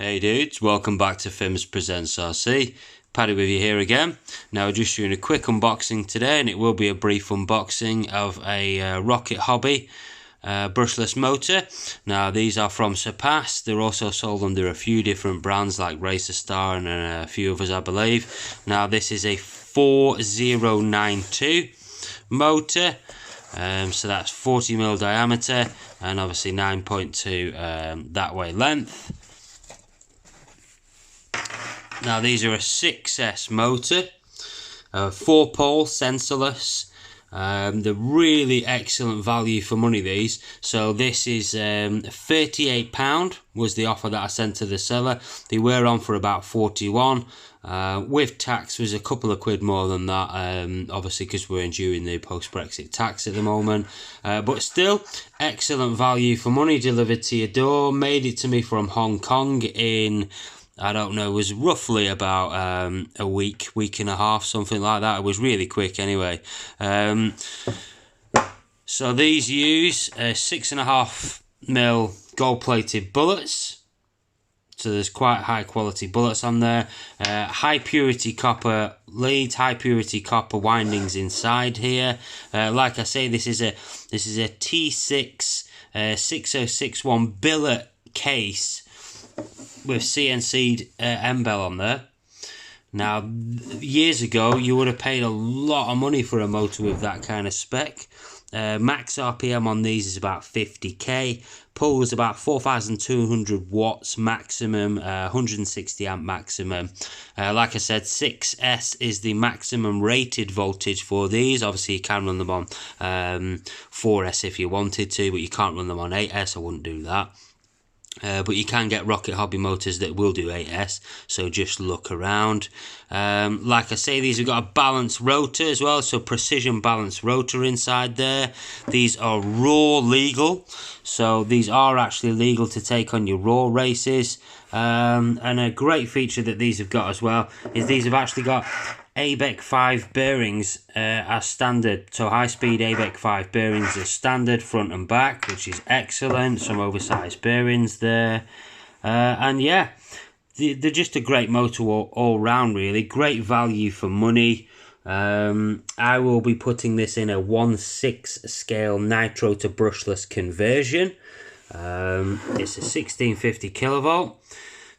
Hey dudes, welcome back to Fims Presents RC. Paddy with you here again. Now just doing a quick unboxing today, and it will be a brief unboxing of a Rocket Hobby brushless motor. Now these are from Surpass. They're also sold under a few different brands like Racer Star and a few others I believe. Now this is a 4092 motor. So that's 40mm diameter and obviously 9.2 that way length. Now these are a 6S motor, 4-pole, sensorless. They're really excellent value for money, these. So this is £38 was the offer that I sent to the seller. They were on for about 41. With tax was a couple of quid more than that, obviously because we're enduring the post-Brexit tax at the moment. But still, excellent value for money, delivered to your door. Made it to me from Hong Kong in, I don't know, it was roughly about a week and a half, something like that. It was really quick anyway. So these use 6.5mm gold-plated bullets. So there's quite high quality bullets on there. High purity copper leads, high purity copper windings inside here. Like I say, this is a T6 6061 billet case with CNC'd M-bell on there. Now, years ago, you would have paid a lot of money for a motor with that kind of spec. Max RPM on these is about 50k. Pull is about 4,200 watts maximum, 160 amp maximum. Like I said, 6S is the maximum rated voltage for these. Obviously, you can run them on 4S if you wanted to, but you can't run them on 8S. I wouldn't do that. But you can get Rocket Hobby motors that will do 8S, so just look around. Like I say, these have got a balanced rotor as well, so precision balanced rotor inside there. These are raw legal, so these are actually legal to take on your raw races. And a great feature that these have got as well is these have actually got ABEC 5 bearings as standard. So high speed ABEC 5 bearings are standard front and back, which is excellent. Some oversized bearings there. And yeah, they're just a great motor all round really. Great value for money. I will be putting this in a 1/6 scale nitro to brushless conversion. It's a 1650 kilovolt.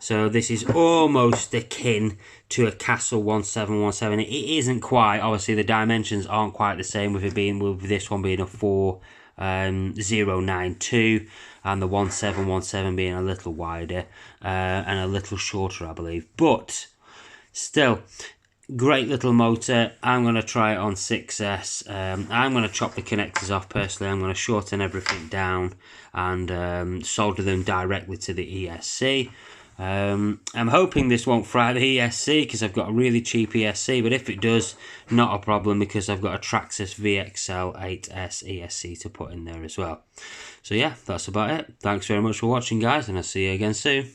So this is almost akin to a Castle 1717. It isn't quite. Obviously, the dimensions aren't quite the same with this one being a 4092 and the 1717 being a little wider and a little shorter, I believe. But still, great little motor. I'm going to try it on 6S. I'm going to chop the connectors off personally. I'm going to shorten everything down and solder them directly to the ESC. I'm hoping this won't fry the ESC because I've got a really cheap ESC, but if it does, not a problem because I've got a Traxxas VXL 8S ESC to put in there as well. So yeah, that's about it. Thanks very much for watching, guys, and I'll see you again soon.